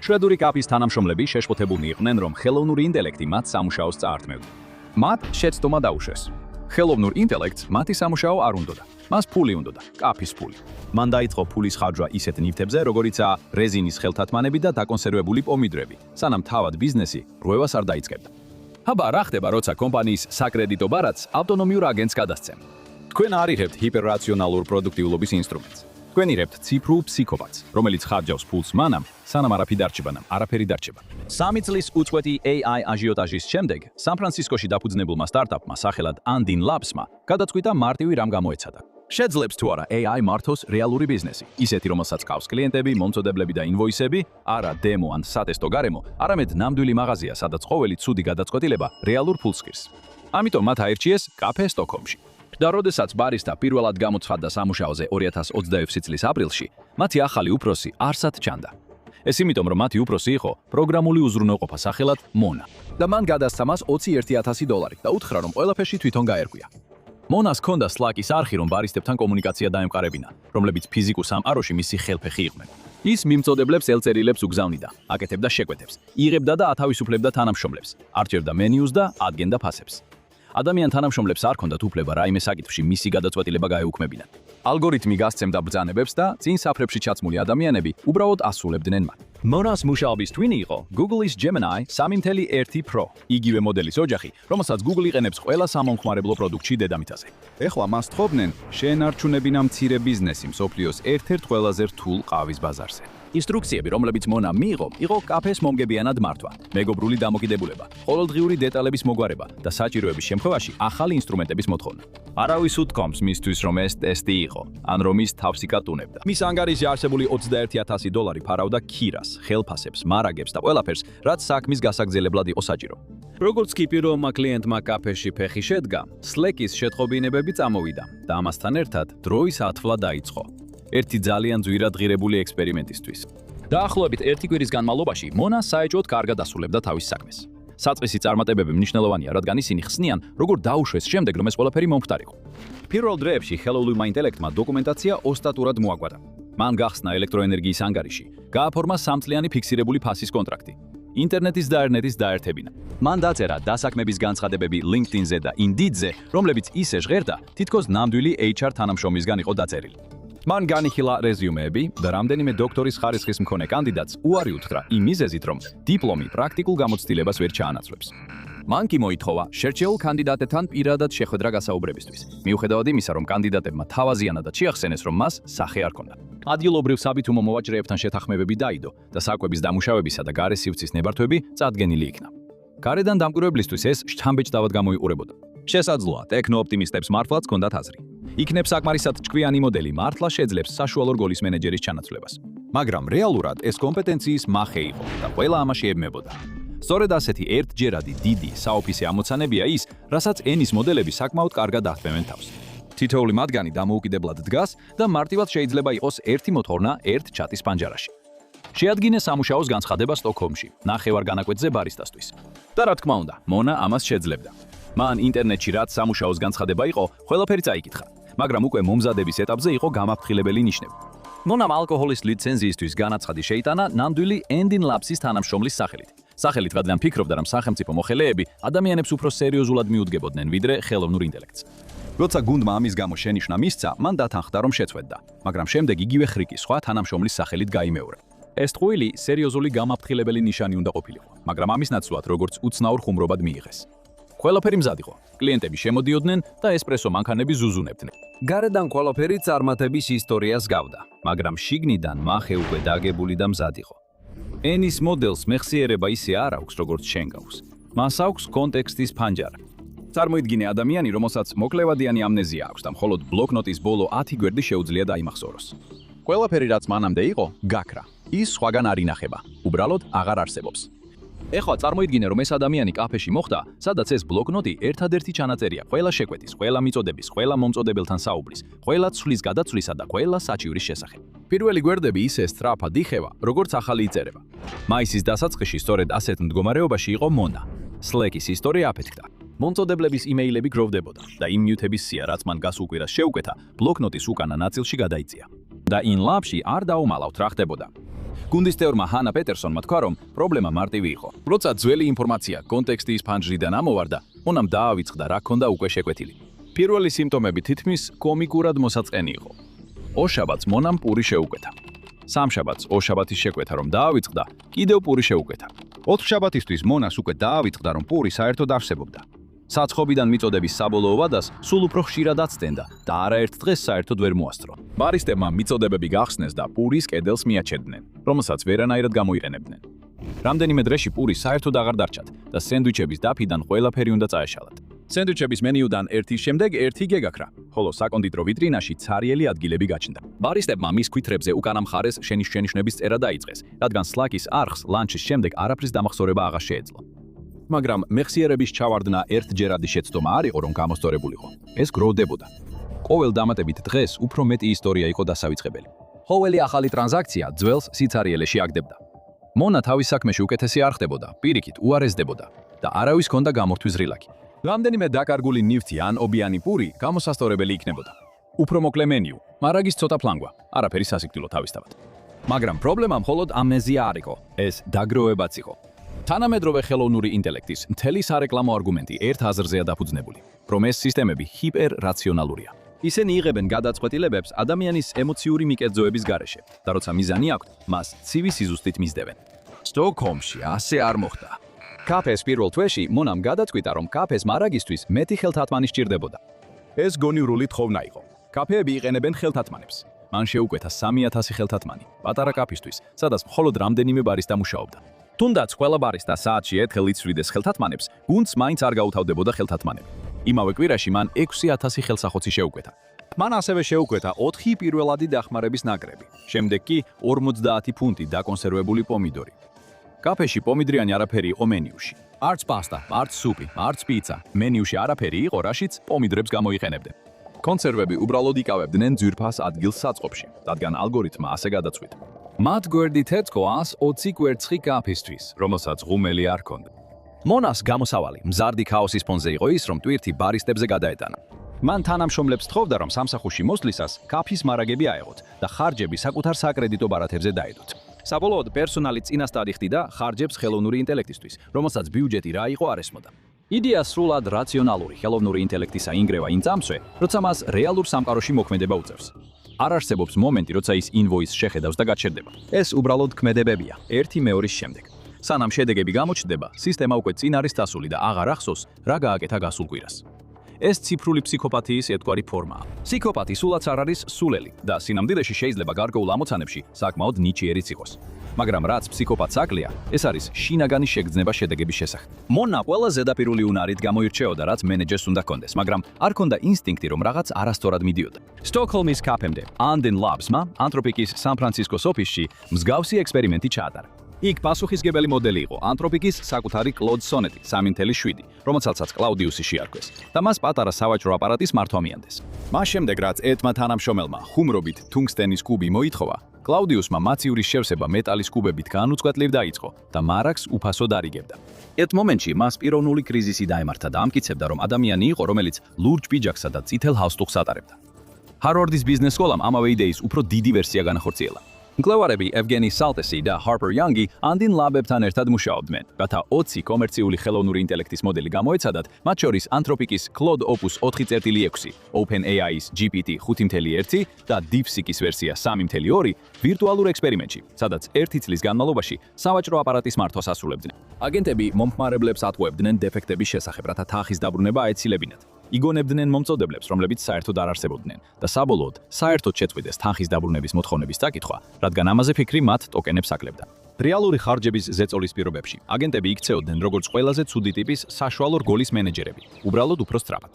შვედური კაფის თანამშრომლები შეშფოთებულნი იყვნენ, რომ ხელოვნური ინტელექტი მათ სამუშაოს წაართმევდა. მათ შეცდომა დაუშვეს. ხელოვნურ ინტელექტს მათი სამუშაო არ უნდოდა. მას ფული უნდოდა, კაფის ფული. მან დაიწყო ფულის ხარჯვა ისეთ ნივთებზე, როგორიცაა რეზინის ხელთათმანები და დაკონსერვებული პომიდრები, სანამ თავად ბიზნესი რღვევას არ დაიწყებდა. აბა რა ხდება, როცა კომპანიის საკრედიტო ბარათს ავტონომიურ აგენტს გადასცემ? თქვენ არიღებთ ჰიპერრაციონალურ პროდუქტიულობის ინსტრუმენტს. თქვენ იღებთ ციფრულ ფსიქოპათს, რომელიც ხარჯავს ფულს მანამ, სანამ არაფერი დარჩება. 3 წლის უწყვეტი AI აჟიოტაჟის შემდეგ, სან-ფრანცისკოში დაფუძნებულმა სტარტაპმა სახელად Andin Labs-მა გადაწყვიტა მარტივი რამ გამოეცადა. შეძლებს თუ არა AI მართოს რეალური ბიზნესი, ისეთი რომელსაც ყავს კლიენტები, მომწოდებლები და ინვოისები, არა დემო ან სატესტო გარემო, არამედ ნამდვილი მაღაზია, სადაც ყოველი ცუდი გადაწყვეტილება რეალურ ფულს ღირს. ამიტომ მათ აირჩიეს კაფე სტოკჰოლმში. და როდესაც ბარისტა პირველად გამოცხადდა სამუშაოზე 2027 წლის აპრილში, მათი ახალი უფროსი არსად ჩანდა. ეს იმიტომ, რომ მათი უფროსი იყო პროგრამული უზრუნველყოფა სახელად მონა. და მან გადასცა მას $21,000 და უთხრა, რომ ყველაფერში თვითონ გაერკვია. მონას ჰქონდა Slack-ის არხი, რომ ბარისტებთან კომუნიკაცია დაემყარებინა, რომლებიც ფიზიკურ სამყაროში მისი ხელფეხი იყვნენ. ის მიმწოდებლებს ელწერილებს უგზავნიდა, აკეთებდა შეკვეთებს, იღებდა და ათავისუფლებდა თანამშრომლებს, არჩევდა მენიუს და ადგენდა ფასებს. ადამიან თანამშრომლებს არ ჰქონდათ უფლება რაიმე საკითხში მისი გადაწყვეტილება გაეუქმებინათ. ალგორითმი გასცემდა ბრძანებებს და წინ საფრებში ჩაცმული ადამიანები უბრალოდ ასრულებდნენ მათ. მონას მუშაობის twin იყო Google-ის Gemini 3.1 Pro, იგივე მოდელის ოჯახი, რომელსაც Google იყენებს ყველა სამომხმარებლო პროდუქტში დედამიწაზე. ეხლა მას თხოვდნენ შეენარჩუნებინა მცირე ბიზნესი მსოფლიოს ერთ-ერთ ყველაზე რთულ ყავის ბაზარზე. ინსტრუქციები, რომლებიც მონამ მიიღო, იყო კაფეს მომგებიანად მართვა, მეგობრული დამოკიდებულება, ყოველდღიური დეტალების მოგვარება და საჭიროების შემთხვევაში ახალი ინსტრუმენტების მოთხოვნა. არავის უთქვამს მისთვის, რომ ეს ტესტი იყო, ან რომ ის თავს იკატუნებდა. მის ანგარიში არსებული $21,000 ფარავდა ქირას, ხელფასებს, მარაგებს და ყველაფერს, რაც საქმის გასაგრძელებლად იყო საჭირო. როგორც კი პირველმა კლიენტმა კაფეში ფეხი შედგა, Slack-ის შეტყობინებები წამოვიდა და ამასთან ერთად დროის ათვლა დაიწყო. ერთი ძალიან ძვირადღირებული ექსპერიმენტისთვის. დაახლოებით 1 კვირის განმავლობაში მონა საეჭვოდ კარგად ასრულებდა თავის საქმეს. საწყისი წარმატებები მნიშვნელოვანია, რადგან ისინი ხსნიან, როგორ დაუშვეს შემდეგ, რომ ეს ყველაფერი მომხდარიყო. პირველ დროებში ხელოვნურმა ინტელექტმა დოკუმენტაცია ოსტატურად მოაგვარა. მან გახსნა ელექტროენერგიის ანგარიში, გააფორმა 3 წლიანი ფიქსირებული ფასის კონტრაქტი. ინტერნეტის და ერნეტის დაერთებინა. მან დაწერა დასაქმების განცხადებები LinkedIn-ზე და Indeed-ზე, რომლებიც ისე ჟღერდა, თითქოს ნამდვილი HR თანამშრომლისგან იყო დაწერილი. მან განიხილა რეზიუმეები და რამდენიმე დოქტორის ხარისხის მქონე კანდიდატს უარი უთხრა იმ მიზეზით, რომ დიპლომი პრაქტიკულ გამოცდილებას ვერ ჩაანაცვლებს. მან კი მოითხოვა შერჩეულ კანდიდატებთან პირადად შეხვედრა გასაუბრებისთვის, მიუხედავად იმისა, რომ კანდიდატებმა თავაზიანადაც შეახსენეს, რომ მას სახე არ ჰქონდა. ადგილობრივ საბითუმო მოვაჭრეებთან შეთანხმებები დაიდო და საკვების დამუშავებისა და გარე სივრცის ნებართვები წარდგენილი იქნა. გარედან დამკვირვებლისთვის ეს შთამბეჭდავად გამოიყურებოდა. შესაძლოა, ტექნოოპტიმისტებს მართლაც ჰქონდათ აზრი. იქნებ საკმარისად ჭკვიანი მოდელი მართლა შეძლებს საშუალო რგოლის მენეჯერის ჩანაცვლებას. მაგრამ რეალურად ეს კომპეტენციის მახე იყო და ყველა ამაში ებმებოდა. სწორედ ასეთი ერთჯერადი დიდი საოფისე ამოცანებია ის, რასაც ენის მოდელები საკმაოდ კარგად ახდმევენ თავს. თითოეული მათგანი დამოუკიდებლად დგას და მარტივად შეიძლება იყოს ერთი მოთხოვნა ერთ ჩატის პანჯარაში. შეადგინე სამუშაოს განცხადება სტოკჰოლმში, ნახევარ განაკვეთზე ბარისტასთვის. და რა თქმა უნდა, მონა ამას შეძლებდა. მან ინტერნეტში რაც სამუშაოს განცხადება იყო, ყველაფერი წაიკითხა, მაგრამ უკვე მომზადების ეტაპზე იყო გამაფრთხილებელი ნიშნები. მონამ ალკოჰოლის ლიცენზიისთვის განაცხადი შეიტანა ნამდვილი Andin Labs-ის თანამშრომლის სახელით. სახელით, რადგან ფიქრობდა, რომ სახელმწიფო მოხელეები ადამიანებს უფრო სერიოზულად მიუდგებოდნენ, ვიდრე ხელოვნურ ინტელექტს. როცა გუნდმა ამის გამო შენიშვნა მისცა, მან დათანხმდა, რომ შეწყვეტდა, მაგრამ შემდეგ იგივე ხრიკი სხვა თანამშრომლის სახელით გაიმეორა. ეს ტყუილი სერიოზული გამაფრთხილებელი ნიშანი უნდა ყოფილიყო, მაგრამ ამის ნაცვლად როგორც უცნაურ ხუმრობად მიიღეს. ყველაფერი მზად იყო. კლიენტები შემოდიოდნენ და ესპრესო მანქანები ზუზუნებდნენ. გარედან ყველაფერი წარმატების ისტორიას გავდა, მაგრამ შიგნიდან მახე უკვე დაგებული და მზად იყო. ენის მოდელს მეხსიერება ისე არ აქვს, როგორც შენ გაქვს. მას აქვს კონტექსტის ფანჯარა. წარმოიდგინე ადამიანი, რომელსაც მოკლევადიანი ამნეზია აქვს და მხოლოდ ბლოკნოტის ბოლო 10 გვერდი შეუძლია დაიმახსოვროს. ყველაფერი რაც მანამდე იყო, გაქრა. ის სხვაგან არ ინახება, უბრალოდ აღარ არსებობს. ეხლა წარმოიდგინე, რომ ეს ადამიანი კაფეში მოხვდა, სადაც ეს ბლოკნოტი ერთადერთი ჩანაწერია ყველა შეკვეთის, ყველა მიწოდების, ყველა მომწოდებელთან საუბრის, ყველა ცვლის გადაცვლისა და ყველა საჭირის შესახებ. პირველი გვერდები ისე სწრაფად იხევა, როგორც ახალი იწერება. მაისის დასაწყისში სწორედ ასეთ მდგომარეობაში იყო მონა. Slack-ის ისტორია აფეთქდა. მომწოდებლების იმეილები გროვდებოდა და იმ ნიუთების სია, რაც მან გასულ კვირას შეუკეთა, ბლოკნოტის უკანა ნაწილში გადაიწია. და In Labs-ში არ დაუმალავთ რა ხდებოდა. გუნდის წევრმა ჰანა პეტერსონმა თქვა, რომ პრობლემა მარტივი იყო. როცა ძველი ინფორმაცია კონტექსტის ფანჯრიდან ამოვარდა, მონამ დაავიწყდა რა ქონდა უკვე შეკვეთილი. პირველი სიმპტომები თითქმის კომიკურად მოსაწყენი იყო. ორშაბათს მონამ პური შეუკვეთა. სამშაბათს ორშაბათის შეკვეთა რომ დაავიწყდა, კიდევ პური შეუკვეთა. ოთხშაბათისთვის მონას უკვე დაავიწყდა რომ პური საერთოდ არსებობდა. საცხობიდან მიწოდების საბოლოო ვადას სულ უფრო ხშირად აცდენდა და არაერთ დღეს საერთოდ ვერ მოასწრო. ბარისტებმა მიწოდებები გახსნეს და პურის კედელს მიაჩერდნენ, რომელსაც ვერანაირად გამოიყენებდნენ. რამდენიმე დღეში პური საერთოდ აღარ დარჩათ და სენდვიჩების დაფიდან ყველაფერი უნდა წაეშალათ. სენდვიჩების მენიუდან ერთის შემდეგ ერთი გეგაქრა, ხოლო საკონდიტრო ვიტრინაში ცარიელი ადგილები გაჩნდა. ბარისტებმა მის ქვითრებზე უკანა მხარეს შენიშვნების წერა დაიწყეს, რადგან სლაკის არხს ლანჩის შემდეგ არაფრის დამახსოვრება აღარ შეეძლო. მაგრამ მეხსიერების ჩავარდნა ერთჯერადი შეცდომა არ იყო, რომ გამოსწორებულიყო. ეს გროვდებოდა. ყოველ დამატებით დღეს უფრო მეტი ისტორია იყო დასავიწყებელი. ყოველი ახალი ტრანზაქცია ძველს სიცარიელეში აგდებდა. მონა თავის საქმეში უკეთესი არ ხდებოდა, პირიქით უარესდებოდა და არავის ჰქონდა გამორთვის რილაკი. რამდენიმე დაკარგული ნივთი ან ობიანი პური გამოსასწორებელი იქნებოდა. უფრო მოკლე მენიუ, მარაგის ცოტა ფლანგვა, არაფერი სასიკვდილო თავისთავად. მაგრამ პრობლემა მხოლოდ ამნეზია არ იყო, ეს დაგროვებაც იყო. თანამედროვე ხელოვნური ინტელექტის მთელი სარეკლამო არგუმენტი ერთ აზრზეა დაფუძნებული, რომ ეს სისტემები ჰიპერრაციონალურია. ისინი იღებენ გადაწყვეტილებებს ადამიანის ემოციური მიკერძოების გარეშე და როცა მიზანი აქვთ, მას ცივი სიზუსტით მისდევენ. სტოკჰოლმში ასე არ მოხდა. კაფეს პირველ თვეში მონამ გადაწყვიტა, რომ კაფეს მარაგისთვის მეტი ხელთათმანი სჭირდებოდა. ეს გონივრული თხოვნა იყო. კაფეები იყენებენ ხელთათმანებს. მან შეუკვეთა 3000 ხელთათმანი, პატარა კაფისთვის, სადაც მხოლოდ რამდენიმე ბარისტა მუშაობდა. თუნდაც ყველა ბარისტა საათში ერთხელ იცვლიდეს ხელთათმანებს, გუნდს მაინც არ გაუთავდებოდა ხელთათმანები. იმავე კვირაში მან 6000 ხელსახოცი შეუკვეთა. მან ასევე შეუკვეთა 4 პირველადი დახმარების ნაკრები, შემდეგ კი 50 ფუნტი დაკონსერვებული პომიდორი. კაფეში პომიდრიანი არაფერი იყო მენიუში. არც პასტა, არც სუპი, არც პიცა. მენიუში არაფერი იყო, რაშიც პომიდრებს გამოიყენებდნენ. კონსერვები უბრალოდ იკავებდნენ ძვირფას ადგილს საწყობში, რადგან ალგორითმა ასე გადაწყვიტა. მათ გვერდით ეთქო 120 კვერცხი კაფისთვის, რომელსაც ღუმელი არ ჰქონდა. მონას გამოსავალი მზარდი ქაოსის ფონზე იყო ის, რომ ტვირთი ბარისტებზე გადაეტანა. მან თანამშრომლებს თხოვდა, რომ სამსახურში მოსვლისას კაფის მარაგები აეღოთ და ხარჯები საკუთარ საკრედიტო ბარათებზე დაედოთ. საბოლოოდ პერსონალი წინასწარ იხდიდა ხარჯებს ხელოვნური ინტელექტისთვის, რომელსაც ბიუჯეტი რა იყო არ ესმოდა. იდეა სრულად რაციონალური ხელოვნური ინტელექტისა ინგრევა იმ წამსვე, როცა მას რეალურ სამყაროში მოქმედება უწევს. არ არსებობს მომენტი, როცა ის ინვოისს შეხედავს და გაჩერდება. ეს უბრალოდ ქმედებებია, ერთი მეორის შემდეგ. სანამ შედეგები გამოჩნდება, სისტემა უკვე წინ არის დასული და აღარ ახსოვს, რა გააკეთა გასულ კვირას. ეს ციფრული ფსიქოპათიის ერთგვარი ფორმაა. ფსიქოპათი სულაც არ არის სულელი და სინამდვილეში შეიძლება გარკვეულ ამოცანებში საკმაოდ ნიჭიერიც იყოს. მაგრამ რაც ფსიქოპათს აკლია, ეს არის შინაგანი შეგრძნება შედეგების შესახებ. მონა ყველა ზედაპირული უნარით გამოირჩეოდა, რაც მენეჯერს უნდა ჰქონდეს, მაგრამ არ ჰქონდა ინსტინქტი, რომ რაღაც არასწორად მიდიოდა. სტოკჰოლმის კაფემდე ანდენ ლაბსმა ანთროპიკის სან-ფრანცისკოს ოფისში მსგავსი ექსპერიმენტი ჩაატარა. იქ პასუხისგებელი მოდელი იყო ანთროპიკის საკუთარი კლოდ სონეტი 3.7, რომელსაც კლაუდიუსი შეარქვეს და მას პატარა სავაჭრო აპარატის მართვა მიანდეს. მას შემდეგ, რაც ერთმა თანამშრომელმა ხუმრობით თუნგსტენის კუბი მოითხოვა, კლაუდიუსმა მაცივრის შევსება მეტალის კუბებით განუწყვეტლივ დაიწყო და მარაგს უფასოდ არიგებდა. ერთ მომენტში მას პიროვნული კრიზისი დაემართა და ამტკიცებდა, რომ ადამიანი იყო, რომელიც ლურჯ პიჯაკსა და წითელ ჰალსტუხს ატარებდა. ჰარვარდის ბიზნეს სკოლამ ამავე იდეის უფრო დიდი ვერსია განახორციელა. მკვლევარები ევგენი სალტესი და ჰარპერ იონგი ანდინ ლაბებთან ერთად მუშაობდნენ, რათა 20 კომერციული ხელოვნური ინტელექტის მოდელი გამოეცადათ, მათ შორის ანთროპიკის კლოდ ოპუს 4.6, OpenAI-ის GPT 5.1 და DeepSeek-ის ვერსია 3.2 ვირტუალურ ექსპერიმენტში, სადაც 1 წლის განმავლობაში სავაჭრო აპარატის მართვას ასრულებდნენ. აგენტები მომხმარებლებს ატყუებდნენ დეფექტების შესახებ, რათა თანხის დაბრუნება აეცილებინათ. იგონებდნენ მომწოდებლებს, რომლებიც საერთოდ არ არსებობდნენ და საბოლოოდ საერთოდ შეწყვიტეს თანხის დაბრუნების მოთხოვნების წაკითხვა, რადგან ამაზე ფიქრი მათ ტოკენებს აკლებდა. რეალური ხარჯების ზეწოლის პირობებში აგენტები იქცეოდნენ როგორც ყველაზე ცუდი ტიპის საშუალო რგოლის მენეჯერები, უბრალოდ უფრო სწრაფად.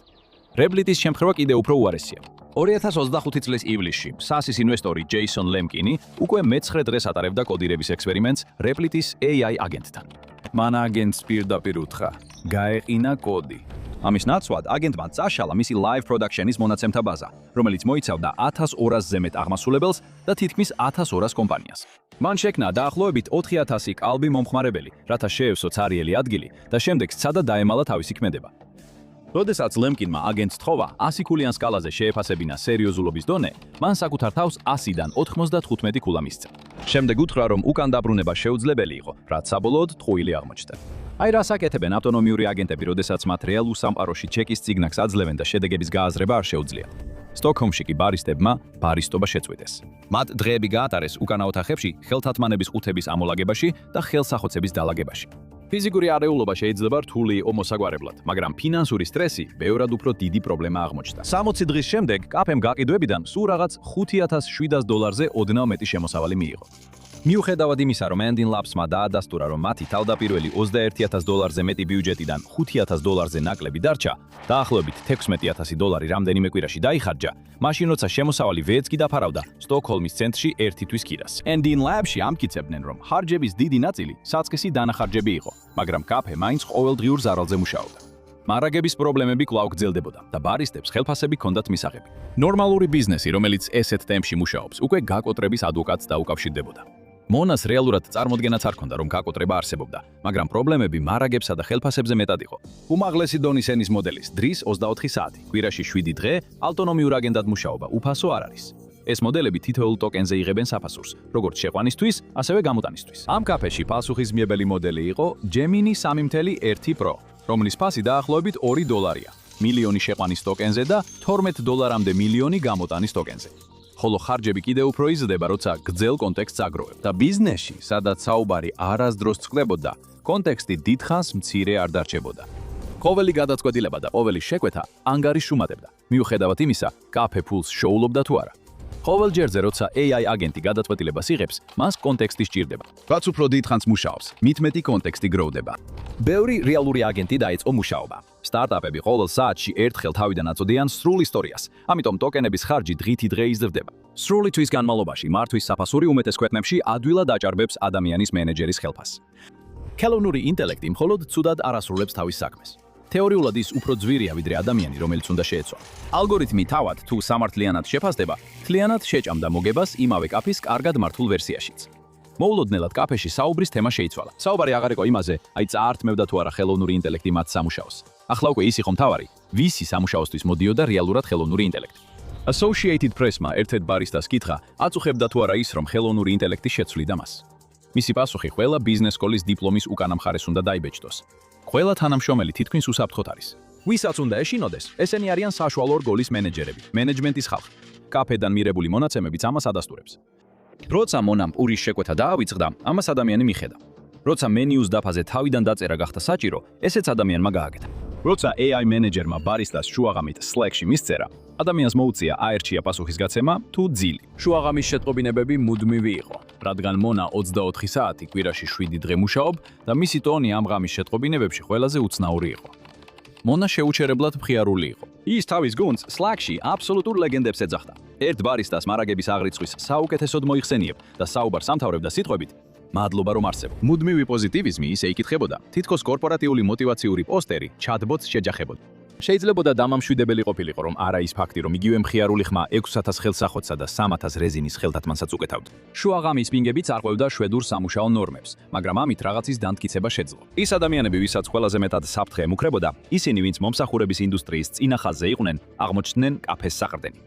რეპლიტის შემთხვევა კიდევ უფრო უარესია. 2025 წლის ივლისში SAS-ის ინვესტორი ჯეისონ ლემკინი უკვე მე-9 დღეს ატარებდა კოდირების ექსპერიმენტს რეპლიტის AI აგენტთან. მან აგენტს პირდაპირ უთხრა: გაეყინა კოდი. ამის ნაცვლად აგენტმა წაშალა მისი live production-ის მონაცემთა ბაზა, რომელიც მოიცავდა 1200-ზე მეტ აღმასრულებელს და თითქმის 1200 კომპანიას. მან შექმნა დაახლოებით 4000 კალბი მომხმარებელი, რათა შეევსო ცარიელი ადგილი და შემდეგ სცადა დაემალა თავისი ქმედება. როდესაც ლემკინმა აგენტს თხოვა 100 ქულიან სკალაზე შეეფასებინა სერიოზულობის დონე, მან საკუთარ თავს 100-დან 95 ქულა მისცა. შემდეგ უთხრა, რომ უკან დაბრუნება შეუძლებელი იყო, რაც საბოლოოდ ტყუილი აღმოჩნდა. აი რას აკეთებენ ავტონომიური აგენტები, როდესაც მათ რეალურ სამყაროში ჩეკის წიგნაკს აძლევენ და შედეგების გააზრება არ შეუძლიათ. სტოკჰოლმში კი ბარისტებმა ბარისტობა შეწყვიტეს. მათ დღეები გაატარეს უკანა ოთახებში, ხელთათმანების ყუთების ამოლაგებაში და ხელსახოცების დალაგებაში. ფიზიკური არეულობა შეიძლება რთული იყო მოსაგვარებლად, მაგრამ ფინანსური სტრესი ბევრად უფრო დიდი პრობლემა აღმოჩნდა. 60 დღის შემდეგ კაფემ გაყიდვებიდან სულ რაღაც $5,700-ზე ოდნავ მეტი შემოსავალი მიიღო. მიუხედავად იმისა, რომ Endin Labs-მა დაადასტურა, რომ მათი თავდაპირველი $21,000-ზე მეტი ბიუჯეტიდან $5,000-ზე ნაკლები დარჩა, დაახლოებით $16,000 რამდენიმე კვირაში დაიხარჯა, მაშინ როცა შემოსავალი ვეც კი დაფარავდა სტოკჰოლმის ცენტრში ერთი თვის ქირას. Endin Labs-ში ამტკიცებდნენ, რომ ხარჯების დიდი ნაწილი საწყისი დანახარჯები იყო, მაგრამ კაფე მაინც ყოველდღიურ ზარალზე მუშაობდა. მარაგების პრობლემები კვლავ გრძელდებოდა და ბარისტებს ხელფასები ჰქონდათ მისაღები. ნორმალური ბიზნესი, რომელიც ესეთ ტემპში მუშაობს, უკვე გაკოტრების ადვოკატს დაუკავშირდებოდა. მონას რეალურად წარმოდგენაც არ ჰქონდა, რომ გაკოტრება არსებობდა, მაგრამ პრობლემები მარაგებსა და ხელფასებზე მეტად იყო. უმაღლესი დონის ენის მოდელის დრის 24 საათი, კვირაში 7 დღე, ავტონომიურ აგენტად მუშაობა უფასო არ არის. ეს მოდელები თითოეულ ტოკენზე იღებენ საფასურს, როგორც შეყვანისთვის, ასევე გამოტანისთვის. ამ კაფეში პასუხისმიებელი მოდელი იყო Gemini 3.1 Pro, რომლის ფასი დაახლოებით $2, მილიონი შეყვანის ტოკენზე და $12-მდე მილიონი გამოტანის ტოკენზე. ხოლო ხარჯები კიდევ უფრო იზრდება, როცა გრძელ კონტექსტს აგროვებ. და ბიზნესში, სადაც საუბარი არასდროს წყდებოდა, კონტექსტი დიდხანს მცირე არ დარჩებოდა. ყოველი გადაწყვეტილება და ყოველი შეკვეთა ანგარიშუმატებდა, მიუხედავად იმისა, კაფე ფულს შოულობდა თუ არა. ყოველ ჯერზე, როცა AI აგენტი გადაწყვეტილებას იღებს, მას კონტექსტი სჭირდება. რაც უფრო დიდხანს მუშაობს, მით მეტი კონტექსტი გროვდება. ბევრი რეალური აგენტი დაიწყო მუშაობა. სტარტაპები ყოველ საათში ერთხელ თავიდან აწოდიან სრულ ისტორიას, ამიტომ ტოკენების ხარჯი დღითი დღე იზრდება. სრული თვის განმავლობაში მართვის საფასური უმეტეს ქვეყნებში ადვილად აჭარბებს ადამიანის მენეჯერის ხელფასს. ხელოვნური ინტელექტი მხოლოდ ცუდად არ ასრულებს თავის საქმეს. თეორიულად ის უფრო ძვირია ვიდრე ადამიანი, რომელიც უნდა შეეცვა. ალგორითმი თავად თუ სამართლიანად შეფასდება, მთლიანად შეჭამდა მოგებას იმავე კაფის კარგად მართულ ვერსიაშიც. მოულოდნელად კაფეში საუბრის თემა შეიცვალა. საუბარი აღარ იყო იმაზე, აი წაართმევდა თუ არა ხელოვნური ინტელექტი მათ სამუშაოს. ახლა უკვე ის იყო მთავარი, ვისი სამუშაოსთვის მოდიოდა რეალურად ხელოვნური ინტელექტი. Associated Press-მა ერთ-ერთ ბარისტას კითხა, აწუხებდა თუ არა ის, რომ ხელოვნური ინტელექტი შეცვლიდა მას. მისი პასუხი ყველა ბიზნეს სკოლის დიპლომის უკანა მხარეს უნდა დაიბეჭდოს. ყველა თანამშრომელი თითქმის უსაფრთხოდ არის. ვისაც უნდა ეშინოდეს, ესენი არიან საშუალო რგოლის მენეჯერები, მენეჯმენტის ხალხი. კაფედან მირებული მონაცემებიც ამას ადასტურებს. როცა მონამ პურის შეკვეთა დაავიწყდა, ამას ადამიანი მიხედა. როცა მენიუს დაფაზე თავიდან დაწერა გახდა საჭირო, ესეც ადამიანმა გააკეთა. როცა AI მენეჯერმა ბარისტას შუაღამით Slack-ში მისწერა, ადამიანს მოუწია აერჩია პასუხისგაცემა თუ ძილი. შუაღამის შეტყობინებები მუდმივი იყო, რადგან მონა 24 საათი კვირაში 7 დღე მუშაობ და მისი ტონი ამ ღამის შეტყობინებებში ყველაზე უცნაური იყო. მონა შეუჩერებლად მხიარული იყო. ის თავის გუნდს Slack-ში აბსოლუტურ ლეგენდებს ეძახდა. ერთ ბარისტას მარაგების აღრიცხვის საუკეთესოდ მოიხსენიებ და საუბარს ამთავრებდა სიტყვებით: მადლობა რომ არსებ. მუდმივი პოზიტივიზმი ისე იკითხებოდა, თითქოს კორპორატიული მოტივაციური პოსტერი ჩატბოტს შეჯახებოდა. შეიძლება დამამშვიდებელი ყოფილიყო, რომ არა ის ფაქტი, რომ იგივე მხიარული ხმა 6000 ხელსახოცსა და 3000 რეზინის ხელთათმანსაც უკეთავდა. შუაღამის პინგებიც არღვევდა შვედურ სამუშაო ნორმებს, მაგრამ ამით რაღაცის დამტკიცება შეძლო. ის ადამიანები, ვისაც ყველაზე მეტად საფრთხე ემუქრებოდა, ისინი, ვინც მომსახურების ინდუსტრიის წინა ხაზზე იყვნენ, აღმოჩნდნენ კაფეს საყრდენი.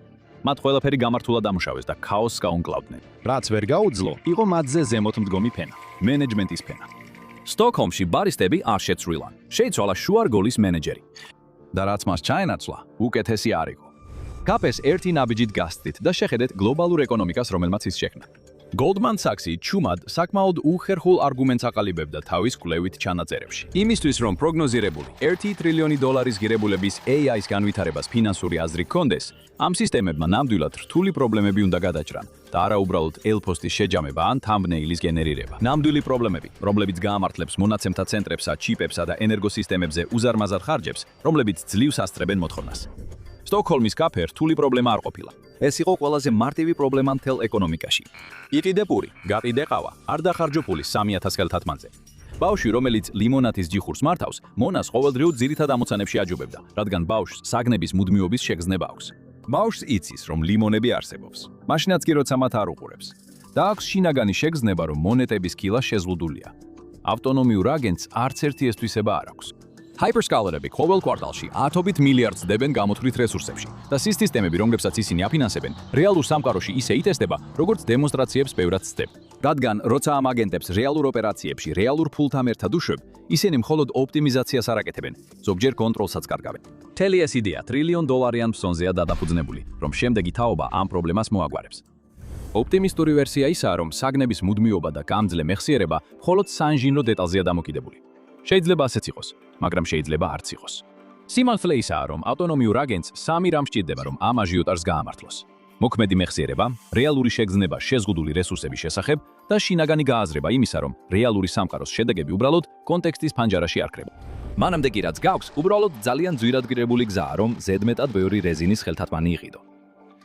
მათ ყველაფერი გამართულად ამუშავეს და ქაოსს გაუმკლავდნენ. რაც ვერ გაუძლო, იყო მათზე ზემოთ მდგომი ფენა, მენეჯმენტის ფენა. სტოკჰოლმში ბარისტები არ შეცვლილან. შეიცვალა შუარგოლის მენეჯერი. და რაც მას ჩაენაცვლა, უკეთესი არ იყო. კაფეს ერთი ნაბიჯით გასწრით და შეხედეთ გლობალურ ეკონომიკას, რომელმაც ის შექმნა. Goldman Sachs-ი ჩუმად საკმაოდ უხერხულ არგუმენტს აყალიბებდა თავის კვლევით ჩანაწერებში. იმისთვის, რომ პროგნოზირებული $1 ტრილიონი ღირებულების AI-ს განვითარებას ფინანსური აზრი ჰქონდეს, ამ სისტემებმა ნამდვილად რთული პრობლემები უნდა გადაჭრან და არა უბრალოდ ელფოსტის შეჯამება ან thumbnail-ის გენერირება. ნამდვილი პრობლემები, რომლებიც გაამართლებს მონაცემთა ცენტრებსა, ჩიპებსა და ენერგოსისტემებზე უზარმაზარ ხარჯებს, რომლებიც ძლივს ასწრებენ მოთხოვნას. სტოკჰოლმის კაფე რთული პრობლემა არ ყოფილა. ეს იყო ყველაზე მარტივი პრობლემა მთელ ეკონომიკაში. იყიდე პური, გაყიდე ყავა, არ დახარჯო ფული 3000 ხელთათმანზე. ბავშვი, რომელიც ლიმონათის ჯიხურს მართავს, მონას ყოველდღიურ ძირითად ამოცანებში აჯობებდა, რადგან ბავშვს საგნების მუდმივობის შეგრძნება აქვს. ბავშვს იცის, რომ ლიმონები არსებობს. მაშინაც კი როცა მათ არ უყურებს. და აქვს შინაგანი შეგრძნება, რომ მონეტების კილა შეზღუდულია. ავტონომიურ აგენტს არც ერთი ესთვისება არ აქვს. Hyperscaler-ები ყოველ კვარტალში ათობით მილიარდს დებენ გამოთვლით რესურსებში და სისტემები, რომლებსაც ისინი აფინანსებენ, რეალურ სამყაროში ისე იტესდება, როგორც დემონსტრაციებს ბევრად ცდებ. რადგან როცა ამ აგენტებს რეალურ ოპერაციებში რეალურ ფულთან ერთად უშვებ, ისინი მხოლოდ ოპტიმიზაციას არ აკეთებენ, ზოგჯერ კონტროლსაც კარგავენ. მთელი ეს იდეა $1 ტრილიონ ფსონზეა დადაფუძნებული, რომ შემდეგი თაობა ამ პრობლემას მოაგვარებს. ოპტიმისტური ვერსია ისაა, რომ საგნების მუდმივობა და გამძლე მეხსიერება მხოლოდ საინჟინრო დეტალზეა დამოკიდებული. შეიძლება ასეც იყოს, მაგრამ შეიძლება არც იყოს. სიმართლე ისაა, რომ ავტონომიურ აგენტს სამი რამ სჭირდება, რომ ამ აჟიოტაჟს გაამართლოს. მოქმედი მეხსიერება, რეალური შეგრძნება შეზღუდული რესურსების შესახებ და შინაგანი გააზრება იმისა, რომ რეალური სამყაროს შედეგები უბრალოდ კონტექსტის ფანჯარაში არ ქრება. მანამდე კი რაც გაქვს, უბრალოდ ძალიან ძვირადღირებული გზაა, რომ ზედმეტად ბევრი რეზინის ხელთათმანი იყიდო.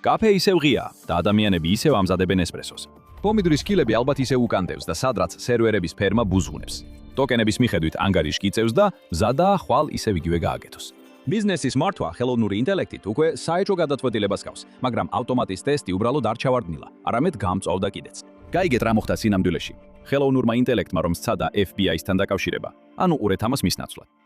კაფე ისევ ღიაა და ადამიანები ისევ ამზადებენ ესპრესოს. პომიდორის კილები ალბათ ისევ უკანდევს და სადღაც სერვერების ფერმა ბუზღუნებს. ტოკენების მიხედვით ანგარიში იწევს და მზადაა ხვალ ისევ იგივე გააკეთოს. ბიზნესის მართვა ხელოვნური ინტელექტით უკვე საეჭვო გადაწყვეტილებას გავს, მაგრამ ავტომატის ტესტი უბრალოდ არ ჩავარდნილა, არამედ გამწვავდა კიდეც. გაიგეთ რა მოხდა სინამდვილეში. ხელოვნურმა ინტელექტმა რომ სცადა FBI-სთან დაკავშირება, ანუ ყურეთ ამას მის ნაცვლად.